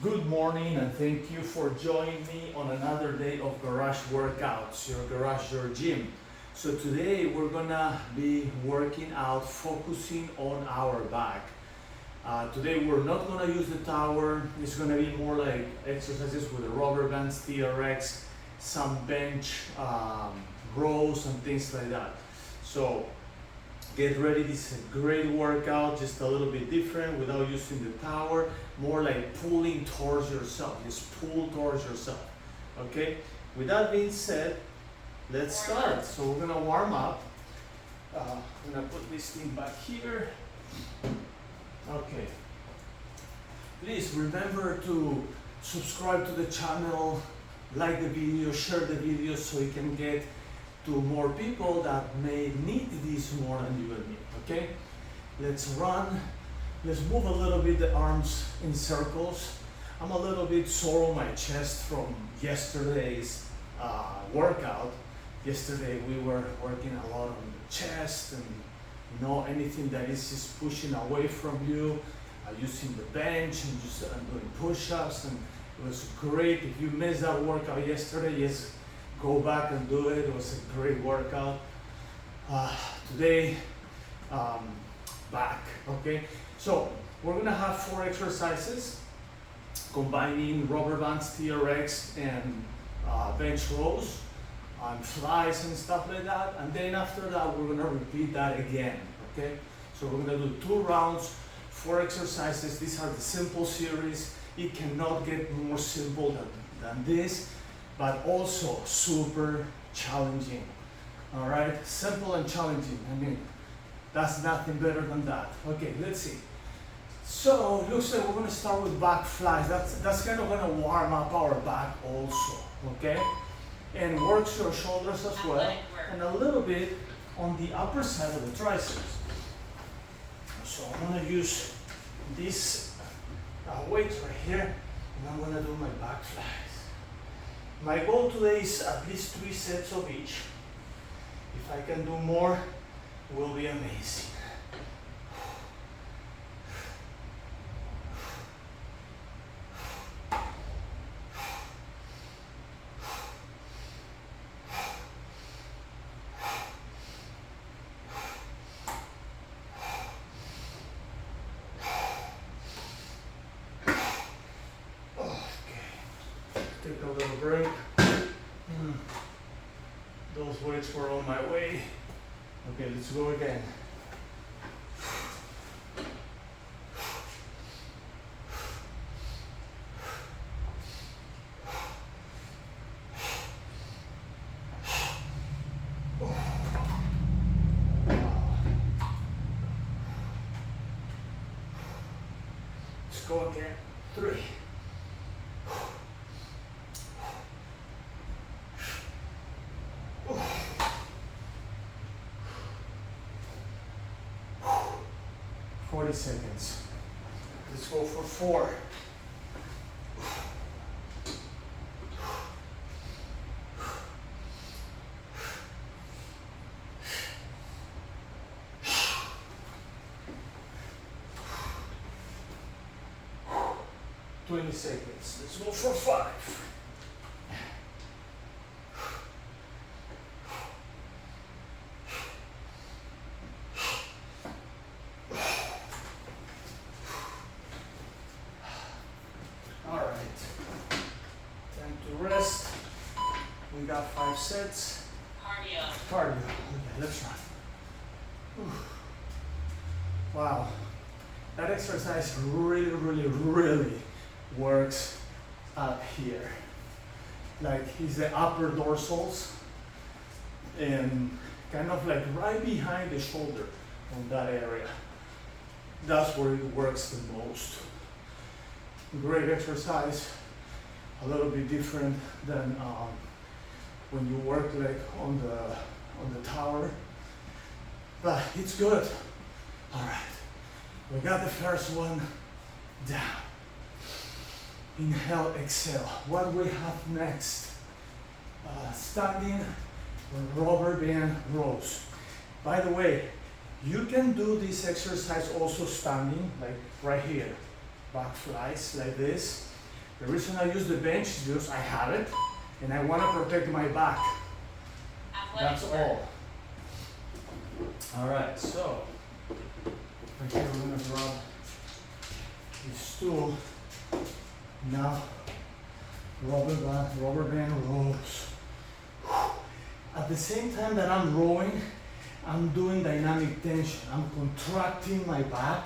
Good morning and thank you for joining me on another day of garage workouts, your garage, your gym. So today we're gonna be working out, focusing on our back. Today we're not gonna use the tower. It's gonna be more like exercises with the rubber bands, TRX, some bench rows and things like that. So get ready, this is a great workout, just a little bit different without using the tower, more like pulling towards yourself, just pull towards yourself, okay? With that being said, let's start. So we're gonna warm up. I'm gonna put this thing back here. Okay. Please remember to subscribe to the channel, like the video, share the video so you can get to more people that may need this more than you and me, okay? Let's run. Let's move a little bit the arms in circles. I'm a little bit sore on my chest from yesterday's workout. Yesterday we were working a lot on the chest and anything that is just pushing away from you, using the bench and just doing push-ups, and it was great. If you missed that workout yesterday, yes, go back and do it. It was a great workout. Today, back, okay? So we're gonna have 4 exercises combining rubber bands, TRX, and bench rows and flies and stuff like that. And then after that, we're gonna repeat that again, okay? So we're gonna do 2 rounds, 4 exercises. These are the simple series. It cannot get more simple than this, but also super challenging. All right, simple and challenging. I mean, that's nothing better than that. Okay, let's see. So it looks like we're gonna start with back flies. That's kind of gonna warm up our back also, okay? And works your shoulders as well, and a little bit on the upper side of the triceps. So I'm gonna use this weight right here, and I'm gonna do my back flies. My goal today is at least 3 sets of each. If I can do more, it will be amazing. Take a little break. Those weights were on my way. Okay, let's go again. Let's go again. 3. 40 seconds. Let's go for 4. 20 seconds. Let's go for 5. Rest. We got 5 sets. Cardio. Okay, let's run. Whew. Wow. That exercise really works up here. Like it's the upper dorsals and kind of like right behind the shoulder on that area. That's where it works the most. Great exercise. A little bit different than when you work like on the tower, but it's good. All right, we got the first one down. Inhale, exhale. What we have next? Standing rubber band rows. By the way, you can do this exercise also standing, like right here, back flies like this. The reason I use the bench is because I have it and I want to protect my back. That's all. All right, so right here we're gonna grab this stool. Now, rubber band rows. At the same time that I'm rowing, I'm doing dynamic tension. I'm contracting my back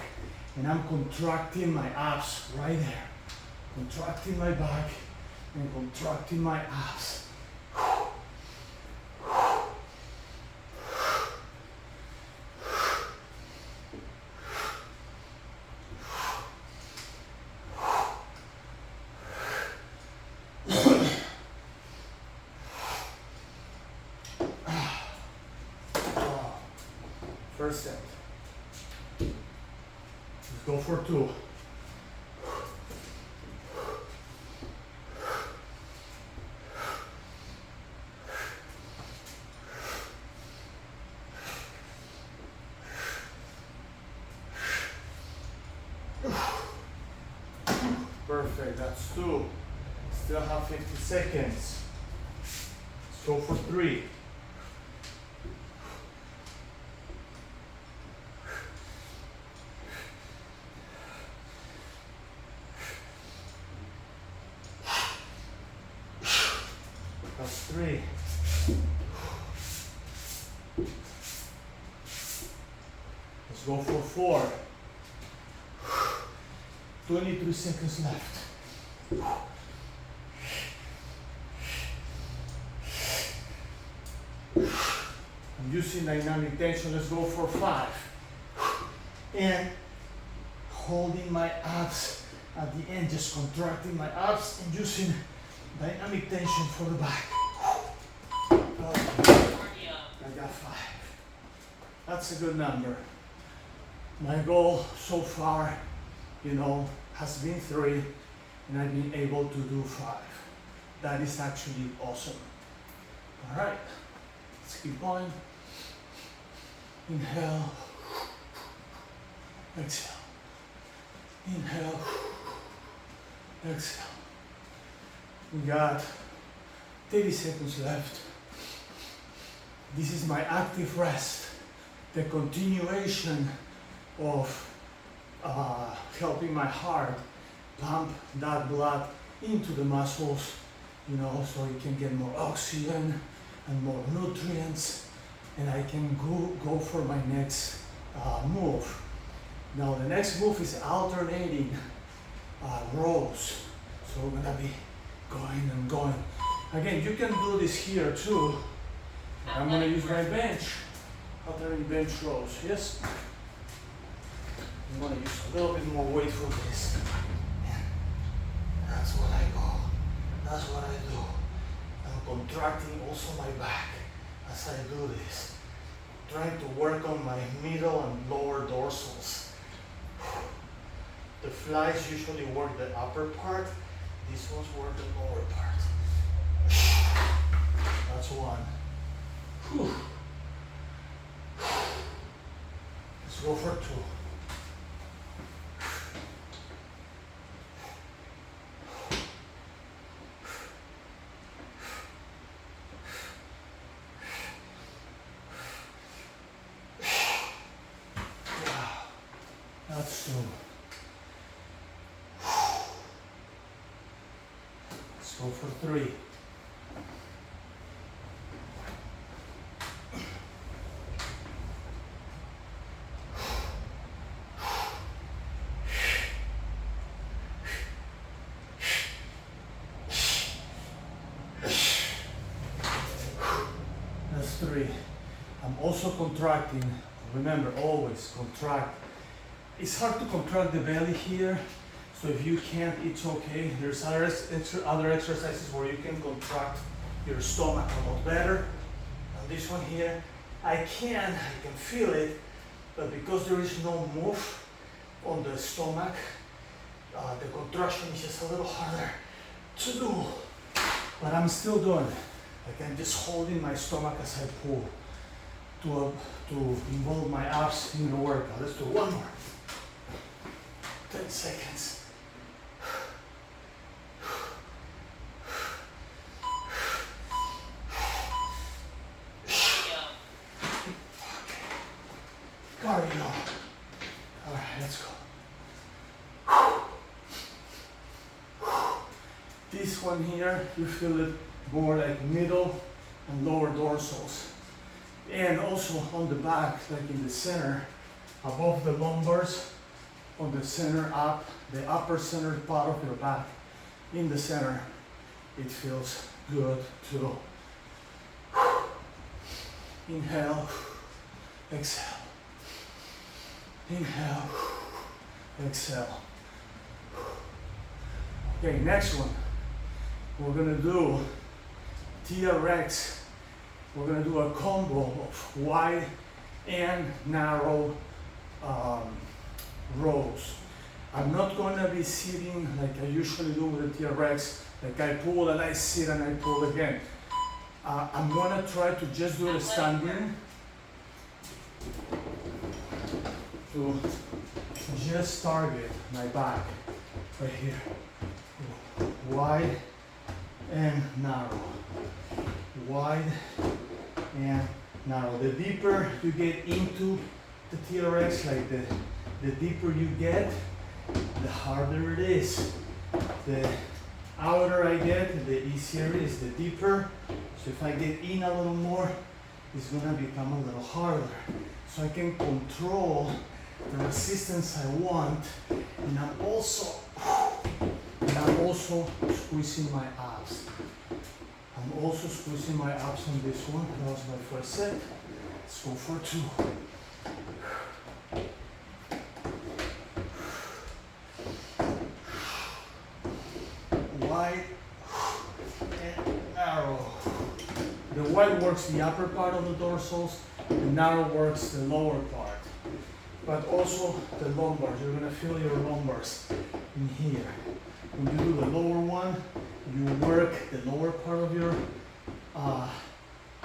and I'm contracting my abs right there. Contracting my back and contracting my abs. First set. Let's go for 2. Perfect, that's 2. Still have 50 seconds. Let's go for 3. That's 3. Let's go for 4. 23 seconds left. I'm using dynamic tension. Let's go for 5. And holding my abs at the end, just contracting my abs and using dynamic tension for the back. I got 5. That's a good number. My goal so far, you know, has been 3, and I've been able to do 5. That is actually awesome. All right, let's keep going. Inhale, exhale. Inhale, exhale. We got 30 seconds left. This is my active rest, the continuation of helping my heart pump that blood into the muscles, you know, so it can get more oxygen and more nutrients, and I can go for my next move. Now the next move is alternating rows, so we're gonna be going and going. Again, you can do this here too. I'm gonna use my bench, alternating bench rows, yes? I'm gonna use a little bit more weight for this. That's what I go. That's what I do. I'm contracting also my back as I do this. Trying to work on my middle and lower dorsals. The flies usually work the upper part. These ones work the lower part. That's 1. Whew. Let's go for 2. That's 2. Let's go for 3. That's 3. I'm also contracting. Remember, always contract. It's hard to contract the belly here, so if you can't, it's okay. There's other exercises where you can contract your stomach a lot better. And this one here, I can feel it, but because there is no move on the stomach, the contraction is just a little harder to do. But I'm still doing it. Like I'm just holding my stomach as I pull to involve my abs in the workout. Let's do one more. 10 seconds. this one here, you feel it more like middle and lower dorsals. And also on the back, like in the center, above the lumbars, on the center up, the upper center part of your back, in the center, it feels good too. Inhale, exhale. Inhale, exhale. Okay, next one. We're gonna do TRX. We're gonna do a combo of wide and narrow rows. I'm not gonna be sitting like I usually do with the TRX, like I pull and I sit and I pull again. I'm gonna try to just do the standing, to just target my back right here. Wide and narrow. Wide and narrow. The deeper you get into the TRX, like the deeper you get, the harder it is. The outer I get, the easier it is. The deeper, so if I get in a little more, it's gonna become a little harder. So I can control the resistance I want, and I'm also squeezing my abs. I'm also squeezing my abs on this one. That was my first set. Let's go for 2. Wide and narrow. The wide works the upper part of the dorsals, the narrow works the lower part. But also the lumbars. You're gonna feel your lumbars in here. When you do the lower one, you work the lower part of your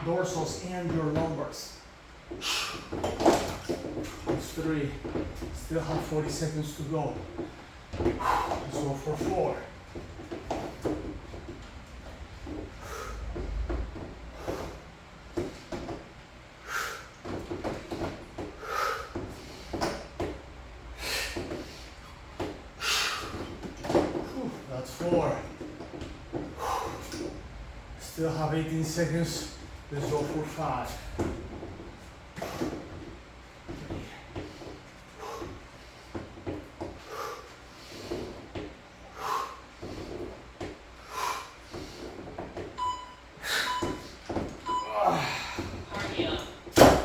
dorsals and your lumbars. That's 3. Still have 40 seconds to go. Let's go for 4. That's 4. Still have 18 seconds. Let's go for 5.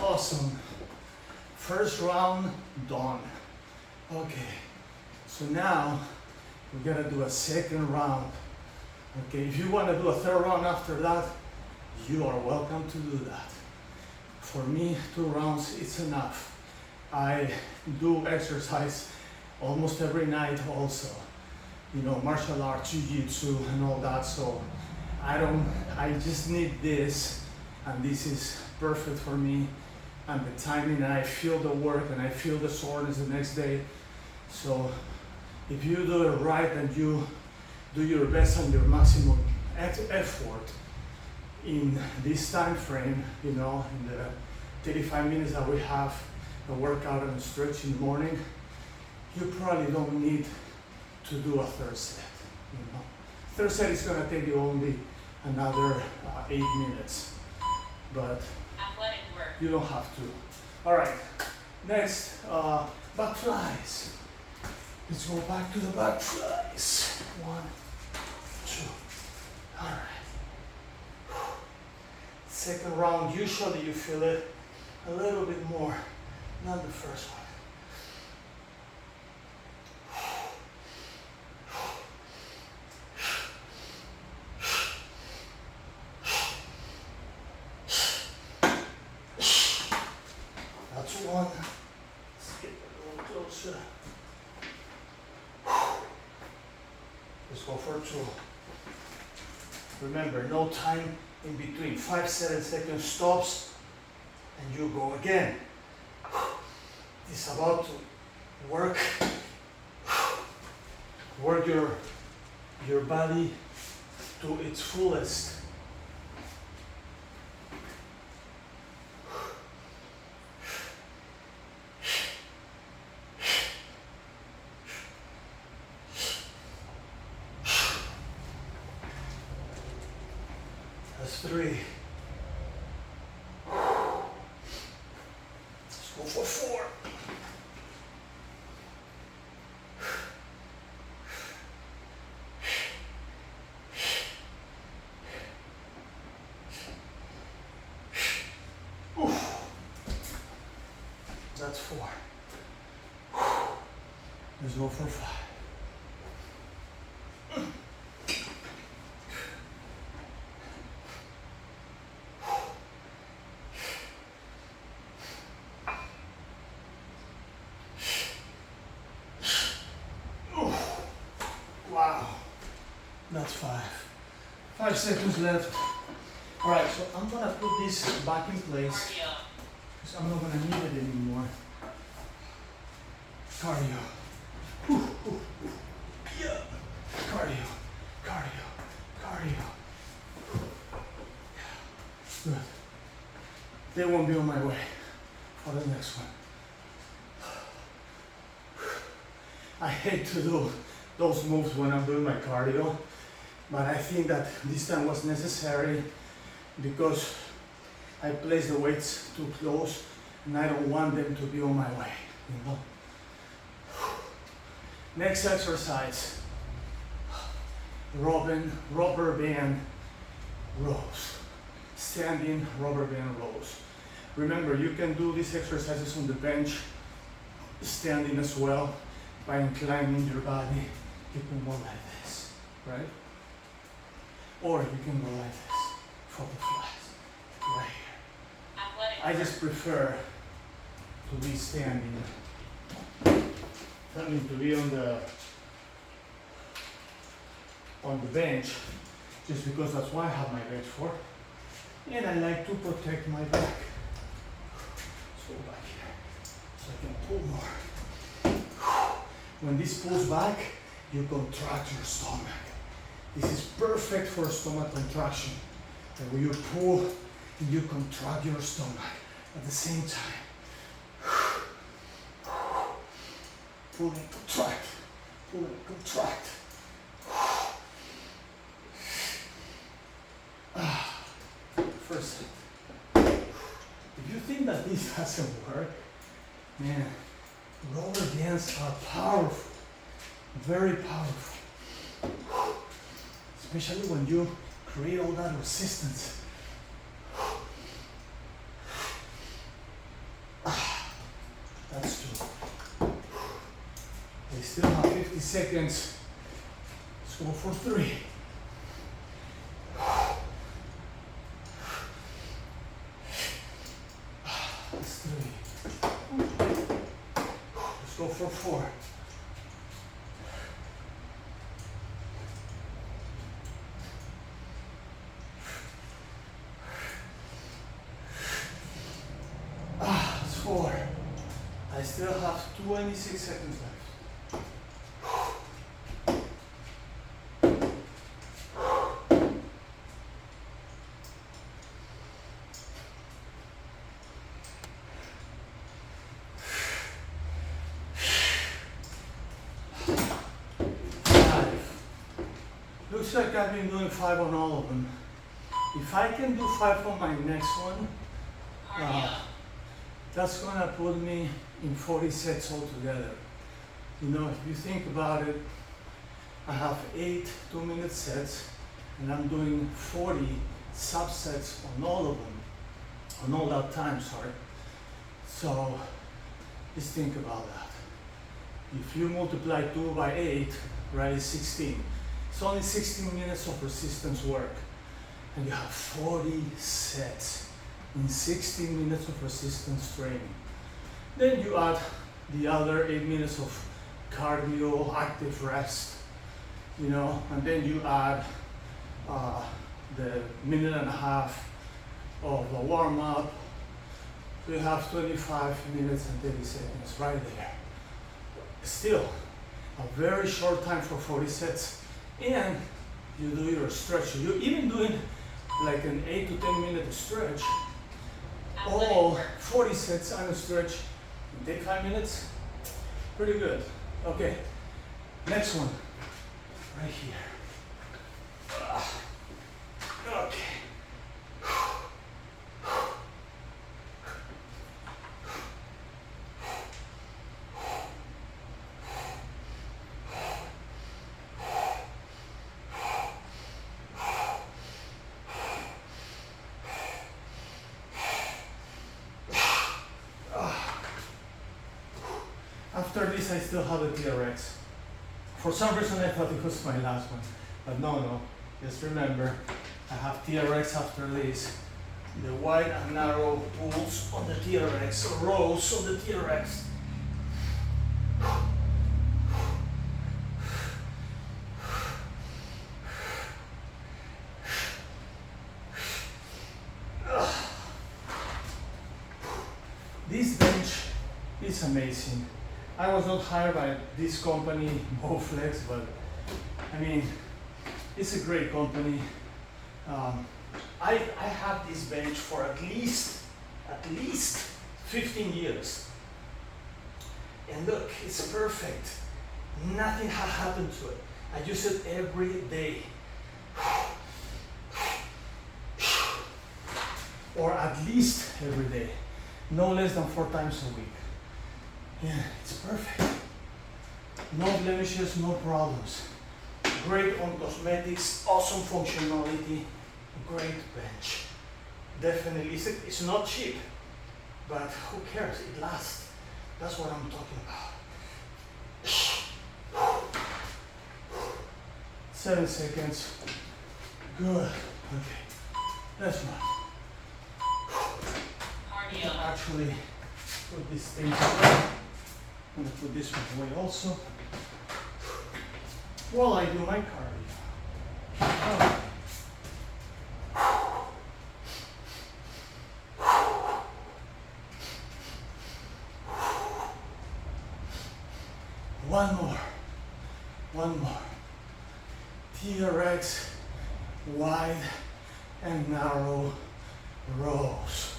Awesome. First round done. Okay, so now we gotta do a second round. Okay, if you want to do a third round after that, you are welcome to do that. For me, 2 rounds, it's enough. I do exercise almost every night also. You know, martial arts, jiu-jitsu and all that, so I just need this, and this is perfect for me. And the timing, and I feel the work, and I feel the soreness the next day. So if you do it right and you do your best and your maximum effort in this time frame, you know, in the 35 minutes that we have a workout and a stretch in the morning, you probably don't need to do a third set, you know. Third set is gonna take you only another 8 minutes, but you don't have to. All right, next, back flies. Let's go back to the back flies. 1, 2, all right. Second round, usually you feel it a little bit more than the first one. That's 1. Let's get a little closer. Let's go for 2. Remember, no time in between. 5-7 second stops, and you go again. It's about to work your body to its fullest. 3. Let's go for 4. That's 4. Let's go for 5. Wow, that's 5. 5 seconds left. All right, so I'm gonna put this back in place because I'm not gonna need it anymore. Cardio. Yeah. Cardio, cardio, cardio. Good. They won't be on my way for the next one. I hate to do those moves when I'm doing my cardio, but I think that this time was necessary because I placed the weights too close and I don't want them to be on my way, you know. Next exercise, rubber band rows, standing rubber band rows. Remember, you can do these exercises on the bench, standing as well, by inclining your body. You can go like this, right? Or you can go like this for the flies, right here. I just prefer to be standing. I mean, to be on the bench, just because that's what I have my bench for. And I like to protect my back. Let's go back here, so I can pull more. When this pulls back, you contract your stomach. This is perfect for stomach contraction. And when you pull, you contract your stomach at the same time. Pull and contract, pull and contract. First set. If you think that this doesn't work, man, roller bands are powerful, very powerful. Especially when you create all that resistance. That's true. We still have 50 seconds. Let's go for 3. That's 3. Let's go for 4. That's 4. I still have 26 seconds left. Looks like I've been doing 5 on all of them. If I can do 5 on my next one, that's gonna put me in 40 sets altogether. You know, if you think about it, I have 8 2-minute sets and I'm doing 40 subsets on all of them, on all that time, sorry. So just think about that. If you multiply 2 by 8, right, it's 16. It's only 16 minutes of resistance work. And you have 40 sets in 16 minutes of resistance training. Then you add the other 8 minutes of cardio, active rest, you know, and then you add the 1.5 minutes of the warm-up. So you have 25 minutes and 30 seconds right there. Still, a very short time for 40 sets. And you do your stretch. You're even doing like an 8 to 10 minute stretch. All 40 sets on a stretch in 35 minutes. Pretty good. Okay, next one. Right here. Okay, After this, I still have the TRX. For some reason, I thought it was my last one, but no. Just remember, I have TRX after this. The wide and narrow pulls on the TRX, rows on the TRX. This bench is amazing. I was not hired by this company, Bowflex, but I mean, it's a great company. I had this bench for at least 15 years. And look, it's perfect. Nothing has happened to it. I use it every day. Or at least every day. No less than 4 times a week. Yeah, it's perfect. No blemishes, no problems. Great on cosmetics, awesome functionality, great bench. Definitely, it's not cheap, but who cares? It lasts. That's what I'm talking about. 7 seconds. Good. Okay. Let's run. Actually, put this thing away. I'm gonna put this one away also. While I do my cardio. Oh. One more. TRX, wide and narrow rows.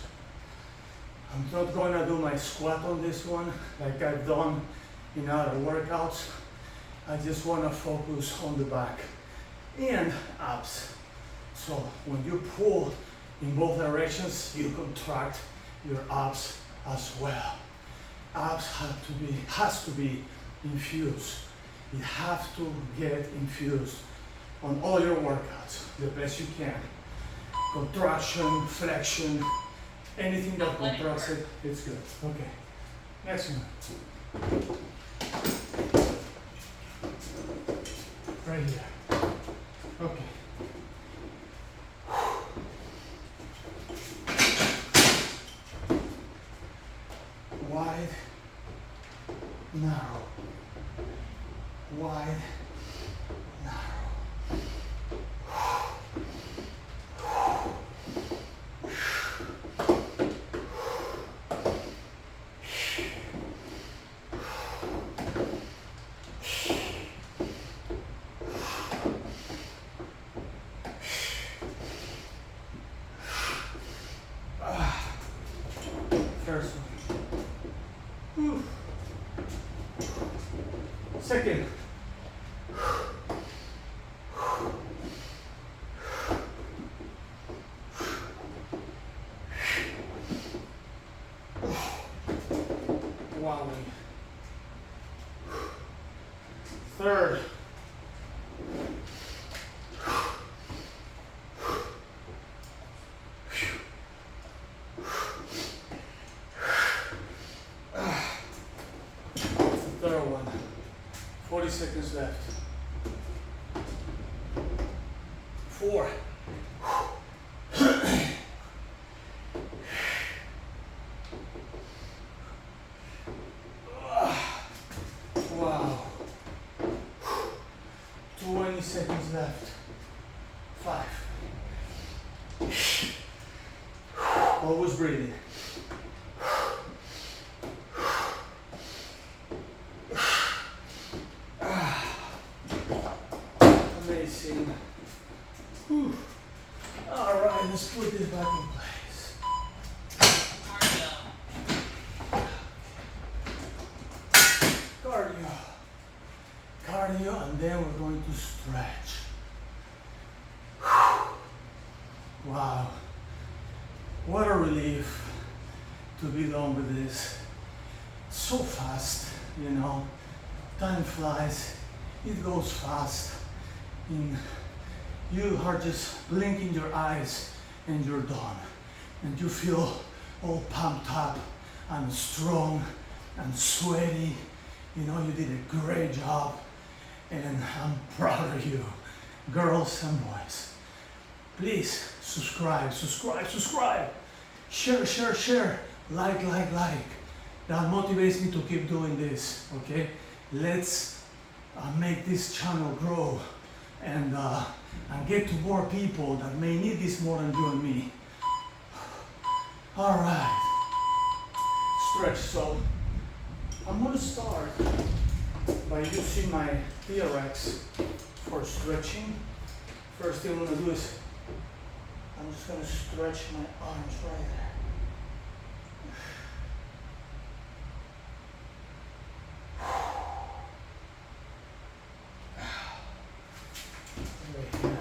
I'm not gonna do my squat on this one like I've done in other workouts. I just wanna focus on the back and abs. So when you pull in both directions, you contract your abs as well. Abs has to be infused. You have to get infused on all your workouts the best you can. Contraction, flexion, anything that contracts it, it's good. Okay, next one. Right here. Okay. Wide, narrow. Wide, narrow. First one. Second. Wowing. Third. Third one. 40 seconds left. 4. Wow. 20 seconds left. 5. Always breathing. Amazing. Whew. All right, let's put this back in place. Cardio, and then we're going to stretch. Wow, what a relief to be done with this. So fast, you know, time flies, it goes fast. And you are just blinking your eyes and you're done. And you feel all pumped up and strong and sweaty You know, you did a great job, and I'm proud of you, girls and boys. Please subscribe, subscribe, subscribe. Share, share, share. Like. That motivates me to keep doing this, okay? Let's make this channel grow and get to more people that may need this more than you and me. All right. Stretch. So I'm going to start by using my TRX for stretching. First thing I'm going to do is I'm just going to stretch my arms right there. Right here.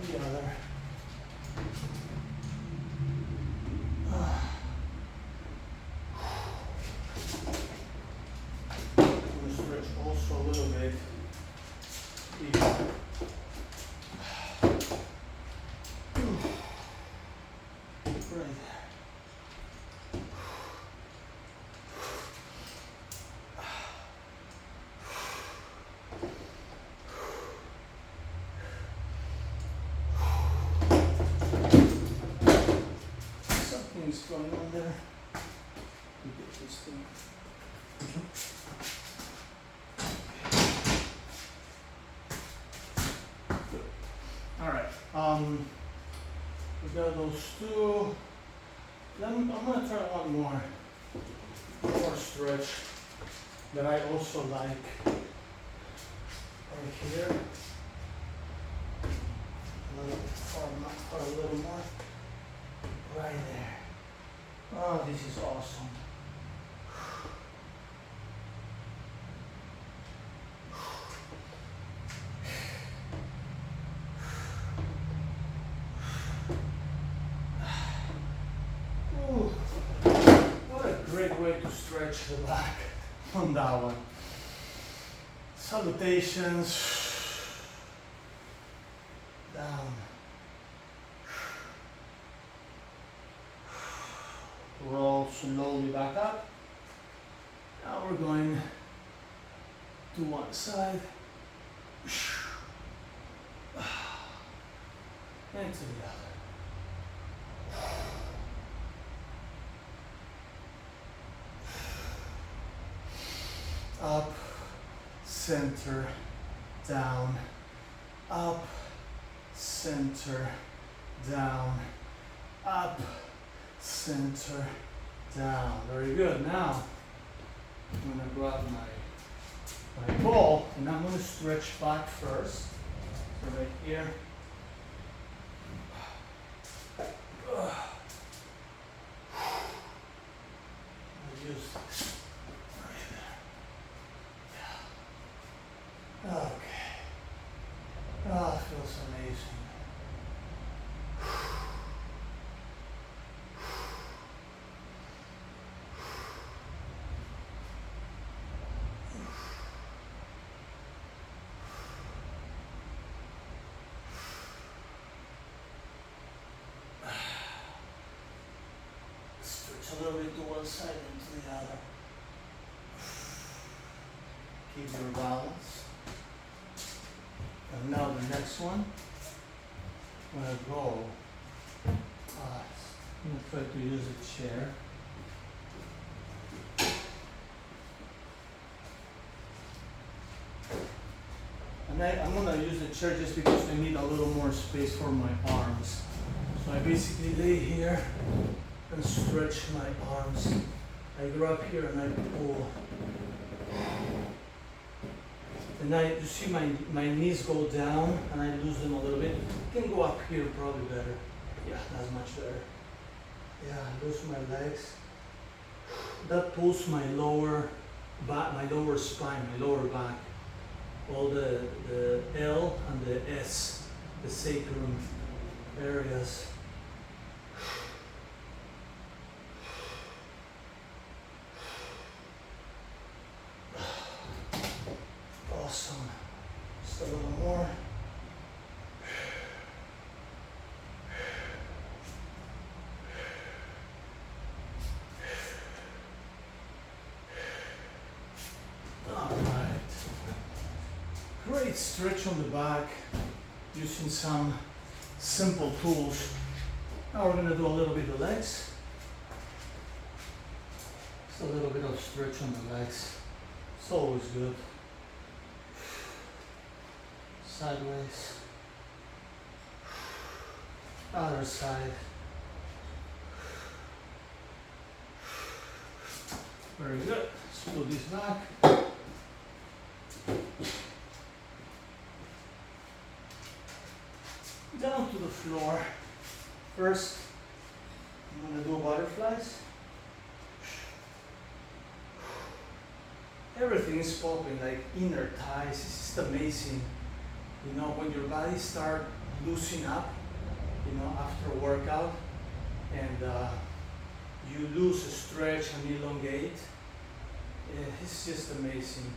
The other. I'm going to stretch also a little bit here. Right there. Something's going on there. Let me get this thing. Good. All right. We got those two. I'm gonna try one more stretch that I also like right here. A little more. Right there. Oh, this is awesome. Ooh, what a great way to stretch the back on that one. Salutations. Down. Roll slowly back up. Now we're going to one side and to the other. Up, center, down, up, center, down, up, center, down. Very good. Now I'm going to grab my ball and I'm going to stretch back first. So right here. I'll use this right there. Yeah. Okay. Oh, it feels amazing. Stretch a little bit to one side and to the other. Keep your balance. And now the next one, I'm going to go, I'm going to try to use a chair. And I'm going to use the chair just because I need a little more space for my arms. So I basically lay here and stretch my arms. I grab here and I pull. And you see my knees go down and I lose them a little bit. I can go up here probably better. Yeah, that's much better. Yeah, I lose my legs. That pulls my lower back, my lower spine, my lower back. All the L and the S, the sacrum areas. Awesome. Just a little more. great stretch on the back using some simple tools. Now we're going to do a little bit of legs. Just a little bit of stretch on the legs. It's always good. Sideways. Other side. Very good. Let's put this back. Down to the floor. First, I'm going to do butterflies. Everything is popping, like inner thighs. It's just amazing. You know, when your body starts loosening up, you know, after a workout, and you lose a stretch and elongate, it's just amazing.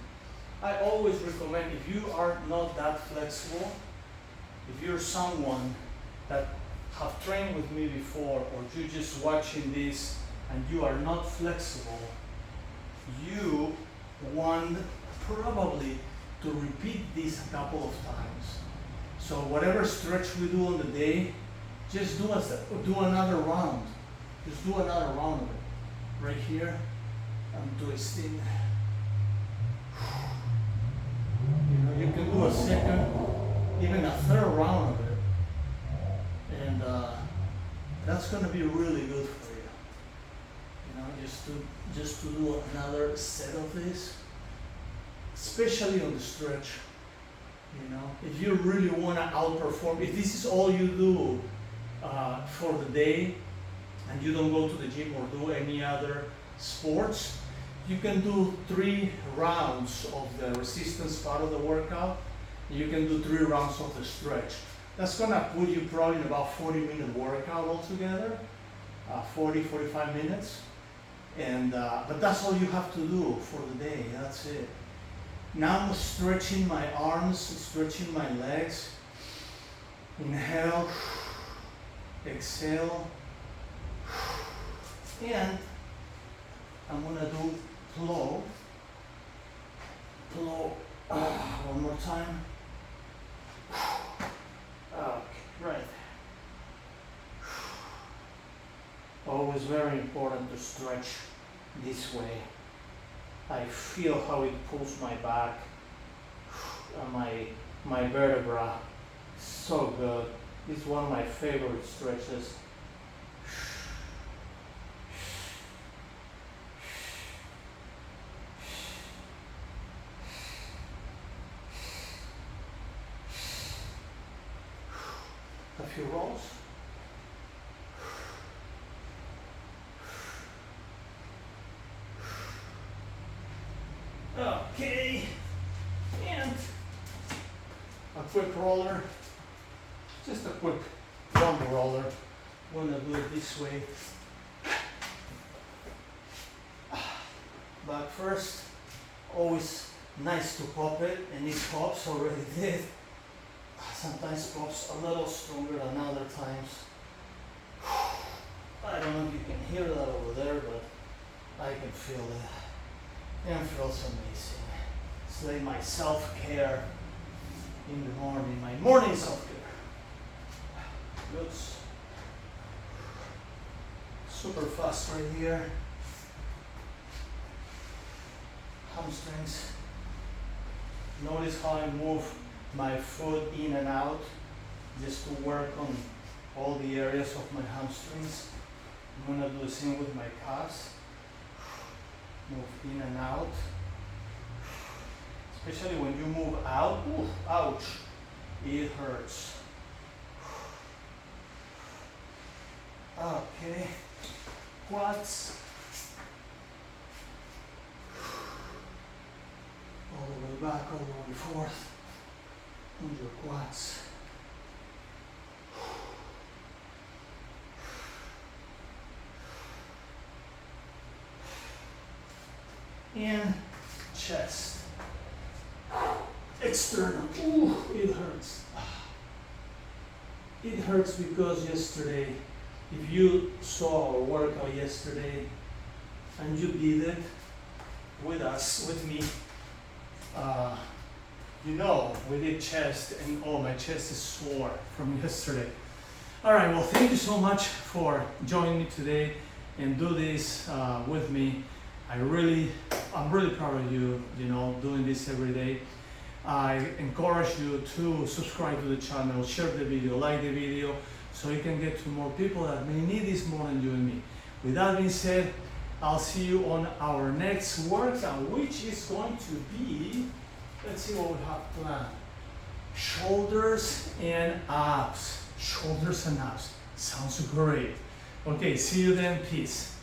I always recommend, if you are not that flexible, if you're someone that have trained with me before, or you're just watching this and you are not flexible, you want probably to repeat this a couple of times. So whatever stretch we do on the day, just do another round. Just do another round of it. Right here, I'm twisting. You know, you can do a second, even a third round of it. And that's going to be really good for you. You know, just to do another set of this, especially on the stretch. You know, if you really want to outperform, if this is all you do for the day, and you don't go to the gym or do any other sports, you can do 3 rounds of the resistance part of the workout. You can do 3 rounds of the stretch. That's gonna put you probably in about 40-minute workout altogether, 40-45 minutes. And but that's all you have to do for the day. That's it. Now I'm stretching my arms, stretching my legs. Inhale, exhale, and I'm gonna do plow. One more time. Okay, right. Always very important to stretch this way. I feel how it pulls my back, my vertebra. So good. It's one of my favorite stretches. A few rolls. Okay, and a quick roller, just a quick lumbar roller. I'm gonna do it this way. But first, always nice to pop it, and it pops already did. Sometimes pops a little stronger than other times. I don't know if you can hear that over there, but I can feel it. And it feels amazing. It's like my self-care in the morning, my morning self-care. Good. Super fast right here. Hamstrings. Notice how I move my foot in and out just to work on all the areas of my hamstrings. I'm gonna do the same with my calves. Move in and out. Especially when you move out, ooh, ouch, it hurts. Okay, quads. All the way back, all the way forth. And your quads. And chest. External. Ooh, it hurts. It hurts because yesterday, if you saw our workout yesterday and you did it with us, with me, You know, we did chest and oh, my chest is sore from yesterday. All right, well, thank you so much for joining me today and do this with me. I'm really proud of you, you know, doing this every day. I encourage you to subscribe to the channel, share the video, like the video, so you can get to more people that may need this more than you and me. With that being said, I'll see you on our next workout, which is going to be, let's see what we have planned. Shoulders and abs. Shoulders and abs. Sounds great. Okay, see you then. Peace.